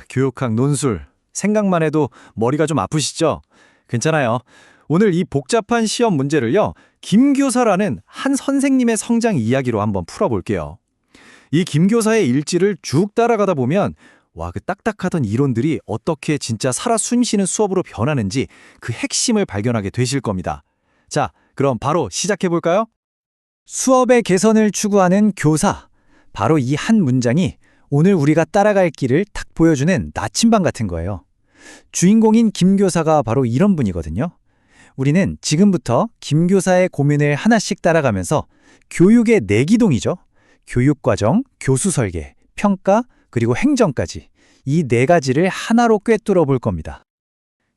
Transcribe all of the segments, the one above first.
교육학 논술. 생각만 해도 머리가 좀 아프시죠? 괜찮아요. 오늘 이 복잡한 시험 문제를요, 김 교사라는 한 선생님의 성장 이야기로 한번 풀어볼게요. 이 김 교사의 일지를 쭉 따라가다 보면, 그 딱딱하던 이론들이 어떻게 진짜 살아 숨쉬는 수업으로 변하는지 그 핵심을 발견하게 되실 겁니다. 자, 그럼 바로 시작해볼까요? 수업의 개선을 추구하는 교사. 바로 이 한 문장이 오늘 우리가 따라갈 길을 딱 보여주는 나침반 같은 거예요. 주인공인 김 교사가 바로 이런 분이거든요. 우리는 지금부터 김 교사의 고민을 하나씩 따라가면서 교육의 내기동이죠. 교육과정, 교수 설계, 평가, 그리고 행정까지 이 네 가지를 하나로 꿰뚫어 볼 겁니다.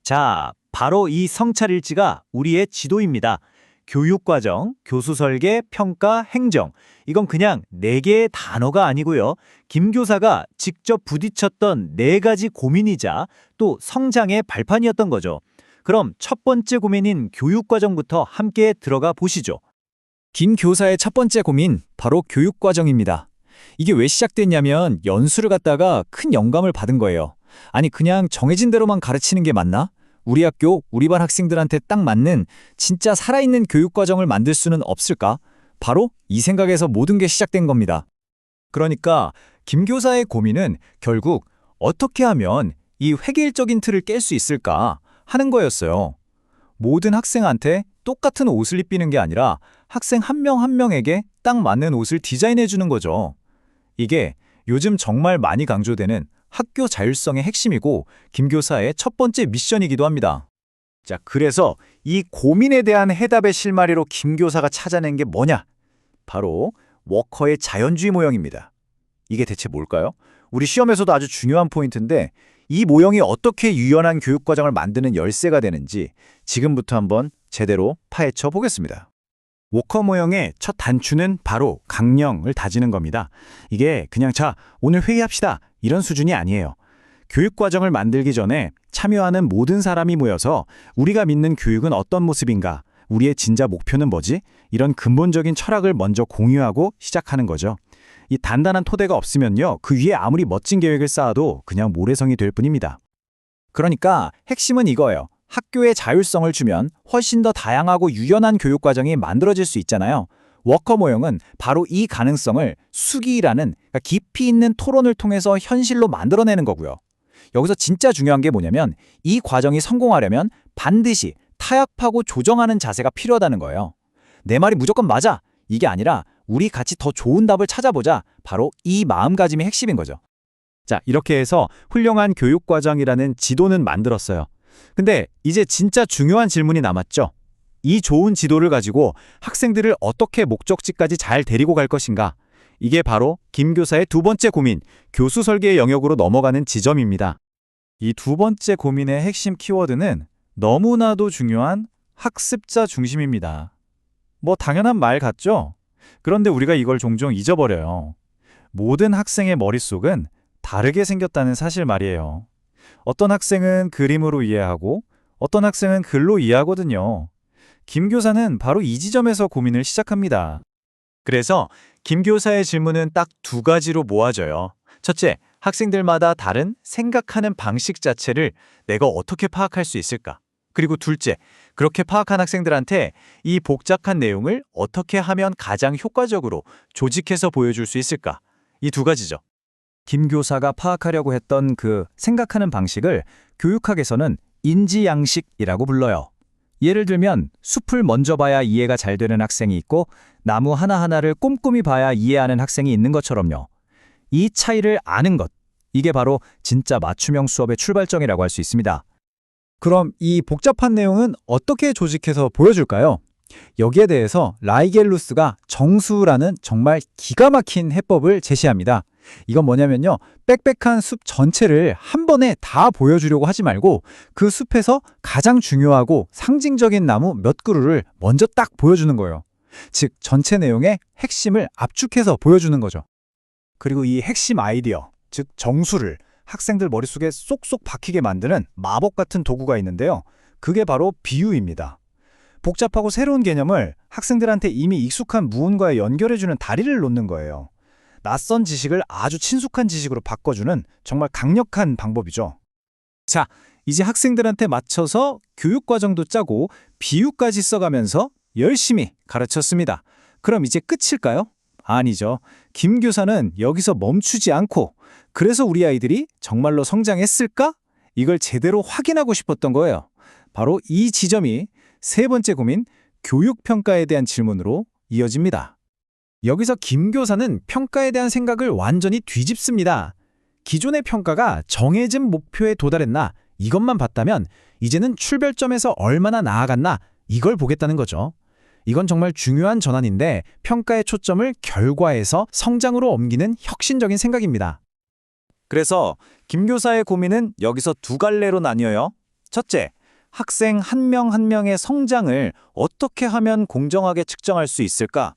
자, 바로 이 성찰일지가 우리의 지도입니다. 교육과정, 교수 설계, 평가, 행정. 이건 그냥 네 개의 단어가 아니고요. 김 교사가 직접 부딪혔던 네 가지 고민이자 또 성장의 발판이었던 거죠. 그럼 첫 번째 고민인 교육과정부터 함께 들어가 보시죠. 김 교사의 첫 번째 고민, 바로 교육과정입니다. 이게 왜 시작됐냐면 연수를 갔다가 큰 영감을 받은 거예요. 아니 그냥 정해진 대로만 가르치는 게 맞나? 우리 학교, 우리 반 학생들한테 딱 맞는 진짜 살아있는 교육과정을 만들 수는 없을까? 바로 이 생각에서 모든 게 시작된 겁니다. 그러니까 김 교사의 고민은 결국 어떻게 하면 이 획일적인 틀을 깰 수 있을까 하는 거였어요. 모든 학생한테 똑같은 옷을 입히는 게 아니라 학생 한 명 한 명에게 딱 맞는 옷을 디자인해 주는 거죠. 이게 요즘 정말 많이 강조되는 학교 자율성의 핵심이고 김 교사의 첫 번째 미션이기도 합니다. 자, 그래서 이 고민에 대한 해답의 실마리로 김 교사가 찾아낸 게 뭐냐? 바로 워커의 자연주의 모형입니다. 이게 대체 뭘까요? 우리 시험에서도 아주 중요한 포인트인데 이 모형이 어떻게 유연한 교육과정을 만드는 열쇠가 되는지 지금부터 한번 제대로 파헤쳐 보겠습니다. 워커 모형의 첫 단추는 바로 강령을 다지는 겁니다. 이게 그냥 자, 오늘 회의합시다 이런 수준이 아니에요. 교육과정을 만들기 전에 참여하는 모든 사람이 모여서 우리가 믿는 교육은 어떤 모습인가, 우리의 진짜 목표는 뭐지? 이런 근본적인 철학을 먼저 공유하고 시작하는 거죠. 이 단단한 토대가 없으면요, 그 위에 아무리 멋진 계획을 쌓아도 그냥 모래성이 될 뿐입니다. 그러니까 핵심은 이거예요. 학교에 자율성을 주면 훨씬 더 다양하고 유연한 교육과정이 만들어질 수 있잖아요. 워커 모형은 바로 이 가능성을 수기라는 깊이 있는 토론을 통해서 현실로 만들어내는 거고요. 여기서 진짜 중요한 게 뭐냐면 이 과정이 성공하려면 반드시 타협하고 조정하는 자세가 필요하다는 거예요. 내 말이 무조건 맞아! 이게 아니라 우리 같이 더 좋은 답을 찾아보자. 바로 이 마음가짐이 핵심인 거죠. 자, 이렇게 해서 훌륭한 교육과정이라는 지도는 만들었어요. 근데 이제 진짜 중요한 질문이 남았죠. 이 좋은 지도를 가지고 학생들을 어떻게 목적지까지 잘 데리고 갈 것인가? 이게 바로 김 교사의 두 번째 고민, 교수 설계의 영역으로 넘어가는 지점입니다. 이 두 번째 고민의 핵심 키워드는 너무나도 중요한 학습자 중심입니다. 뭐 당연한 말 같죠? 그런데 우리가 이걸 종종 잊어버려요. 모든 학생의 머릿속은 다르게 생겼다는 사실 말이에요. 어떤 학생은 그림으로 이해하고 어떤 학생은 글로 이해하거든요. 김 교사는 바로 이 지점에서 고민을 시작합니다. 그래서 김 교사의 질문은 딱 두 가지로 모아져요. 첫째, 학생들마다 다른 생각하는 방식 자체를 내가 어떻게 파악할 수 있을까? 그리고 둘째, 그렇게 파악한 학생들한테 이 복잡한 내용을 어떻게 하면 가장 효과적으로 조직해서 보여줄 수 있을까? 이 두 가지죠. 김 교사가 파악하려고 했던 그 생각하는 방식을 교육학에서는 인지양식이라고 불러요. 예를 들면 숲을 먼저 봐야 이해가 잘 되는 학생이 있고 나무 하나하나를 꼼꼼히 봐야 이해하는 학생이 있는 것처럼요. 이 차이를 아는 것, 이게 바로 진짜 맞춤형 수업의 출발점이라고 할 수 있습니다. 그럼 이 복잡한 내용은 어떻게 조직해서 보여줄까요? 여기에 대해서 라이겔루스가 정수라는 정말 기가 막힌 해법을 제시합니다. 이건 뭐냐면요, 빽빽한 숲 전체를 한 번에 다 보여주려고 하지 말고 그 숲에서 가장 중요하고 상징적인 나무 몇 그루를 먼저 딱 보여주는 거예요. 즉 전체 내용의 핵심을 압축해서 보여주는 거죠. 그리고 이 핵심 아이디어, 즉 정수를 학생들 머릿속에 쏙쏙 박히게 만드는 마법 같은 도구가 있는데요. 그게 바로 비유입니다. 복잡하고 새로운 개념을 학생들한테 이미 익숙한 무언가에 연결해주는 다리를 놓는 거예요. 낯선 지식을 아주 친숙한 지식으로 바꿔주는 정말 강력한 방법이죠. 자, 이제 학생들한테 맞춰서 교육과정도 짜고 비유까지 써가면서 열심히 가르쳤습니다. 그럼 이제 끝일까요? 아니죠. 김 교사는 여기서 멈추지 않고 그래서 우리 아이들이 정말로 성장했을까? 이걸 제대로 확인하고 싶었던 거예요. 바로 이 지점이 세 번째 고민, 교육평가에 대한 질문으로 이어집니다. 여기서 김 교사는 평가에 대한 생각을 완전히 뒤집습니다. 기존의 평가가 정해진 목표에 도달했나 이것만 봤다면 이제는 출발점에서 얼마나 나아갔나 이걸 보겠다는 거죠. 이건 정말 중요한 전환인데 평가의 초점을 결과에서 성장으로 옮기는 혁신적인 생각입니다. 그래서 김 교사의 고민은 여기서 두 갈래로 나뉘어요. 첫째, 학생 한 명 한 명의 성장을 어떻게 하면 공정하게 측정할 수 있을까?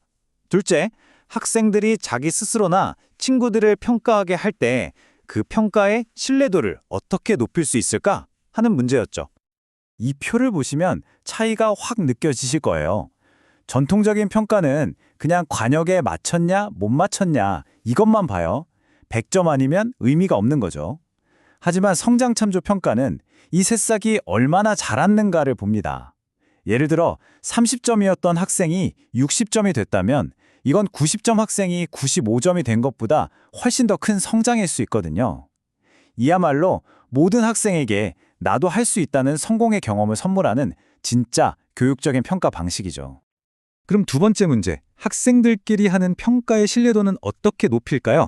둘째, 학생들이 자기 스스로나 친구들을 평가하게 할 때 그 평가의 신뢰도를 어떻게 높일 수 있을까? 하는 문제였죠. 이 표를 보시면 차이가 확 느껴지실 거예요. 전통적인 평가는 그냥 관역에 맞췄냐, 못 맞췄냐 이것만 봐요. 100점 아니면 의미가 없는 거죠. 하지만 성장참조 평가는 이 새싹이 얼마나 자랐는가를 봅니다. 예를 들어 30점이었던 학생이 60점이 됐다면 이건 90점 학생이 95점이 된 것보다 훨씬 더 큰 성장일 수 있거든요. 이야말로 모든 학생에게 나도 할 수 있다는 성공의 경험을 선물하는 진짜 교육적인 평가 방식이죠. 그럼 두 번째 문제, 학생들끼리 하는 평가의 신뢰도는 어떻게 높일까요?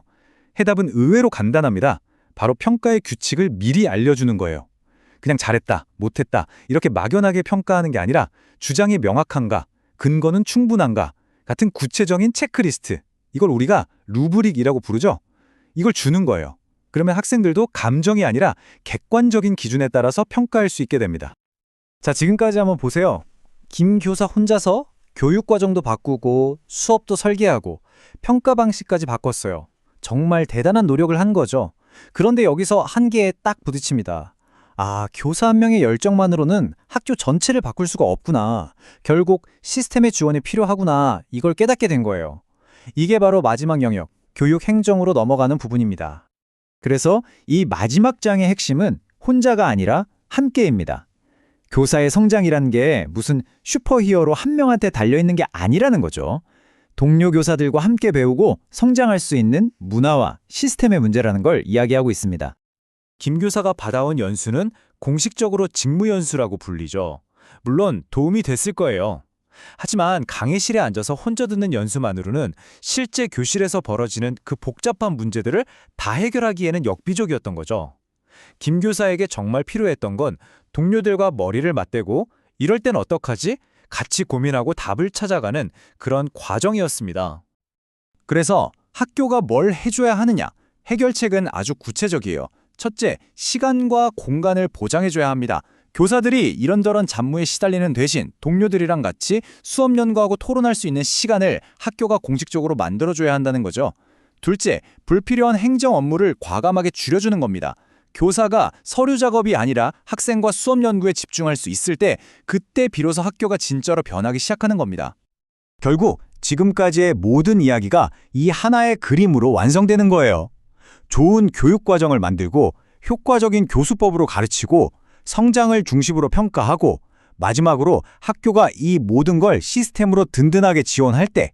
해답은 의외로 간단합니다. 바로 평가의 규칙을 미리 알려주는 거예요. 그냥 잘했다, 못했다 이렇게 막연하게 평가하는 게 아니라 주장이 명확한가, 근거는 충분한가 같은 구체적인 체크리스트, 이걸 우리가 루브릭이라고 부르죠. 이걸 주는 거예요. 그러면 학생들도 감정이 아니라 객관적인 기준에 따라서 평가할 수 있게 됩니다. 자, 지금까지 한번 보세요. 김 교사 혼자서 교육과정도 바꾸고 수업도 설계하고 평가 방식까지 바꿨어요. 정말 대단한 노력을 한 거죠. 그런데 여기서 한계에 딱 부딪힙니다. 아, 교사 한 명의 열정만으로는 학교 전체를 바꿀 수가 없구나. 결국 시스템의 지원이 필요하구나. 이걸 깨닫게 된 거예요. 이게 바로 마지막 영역, 교육 행정으로 넘어가는 부분입니다. 그래서 이 마지막 장의 핵심은 혼자가 아니라 함께입니다. 교사의 성장이라는 게 무슨 슈퍼히어로 한 명한테 달려있는 게 아니라는 거죠. 동료 교사들과 함께 배우고 성장할 수 있는 문화와 시스템의 문제라는 걸 이야기하고 있습니다. 김 교사가 받아온 연수는 공식적으로 직무연수라고 불리죠. 물론 도움이 됐을 거예요. 하지만 강의실에 앉아서 혼자 듣는 연수만으로는 실제 교실에서 벌어지는 그 복잡한 문제들을 다 해결하기에는 역비족이었던 거죠. 김 교사에게 정말 필요했던 건 동료들과 머리를 맞대고 이럴 땐 어떡하지? 같이 고민하고 답을 찾아가는 그런 과정이었습니다. 그래서 학교가 뭘 해줘야 하느냐? 해결책은 아주 구체적이에요. 첫째, 시간과 공간을 보장해줘야 합니다. 교사들이 이런저런 잡무에 시달리는 대신 동료들이랑 같이 수업 연구하고 토론할 수 있는 시간을 학교가 공식적으로 만들어줘야 한다는 거죠. 둘째, 불필요한 행정 업무를 과감하게 줄여주는 겁니다. 교사가 서류 작업이 아니라 학생과 수업 연구에 집중할 수 있을 때 그때 비로소 학교가 진짜로 변하기 시작하는 겁니다. 결국 지금까지의 모든 이야기가 이 하나의 그림으로 완성되는 거예요. 좋은 교육과정을 만들고 효과적인 교수법으로 가르치고 성장을 중심으로 평가하고 마지막으로 학교가 이 모든 걸 시스템으로 든든하게 지원할 때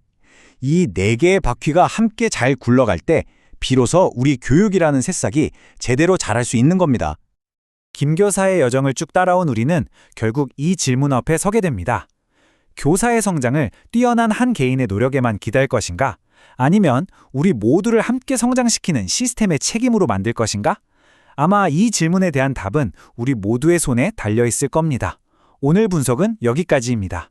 이 네 개의 바퀴가 함께 잘 굴러갈 때 비로소 우리 교육이라는 새싹이 제대로 자랄 수 있는 겁니다. 김 교사의 여정을 쭉 따라온 우리는 결국 이 질문 앞에 서게 됩니다. 교사의 성장을 뛰어난 한 개인의 노력에만 기댈 것인가? 아니면 우리 모두를 함께 성장시키는 시스템의 책임으로 만들 것인가? 아마 이 질문에 대한 답은 우리 모두의 손에 달려 있을 겁니다. 오늘 분석은 여기까지입니다.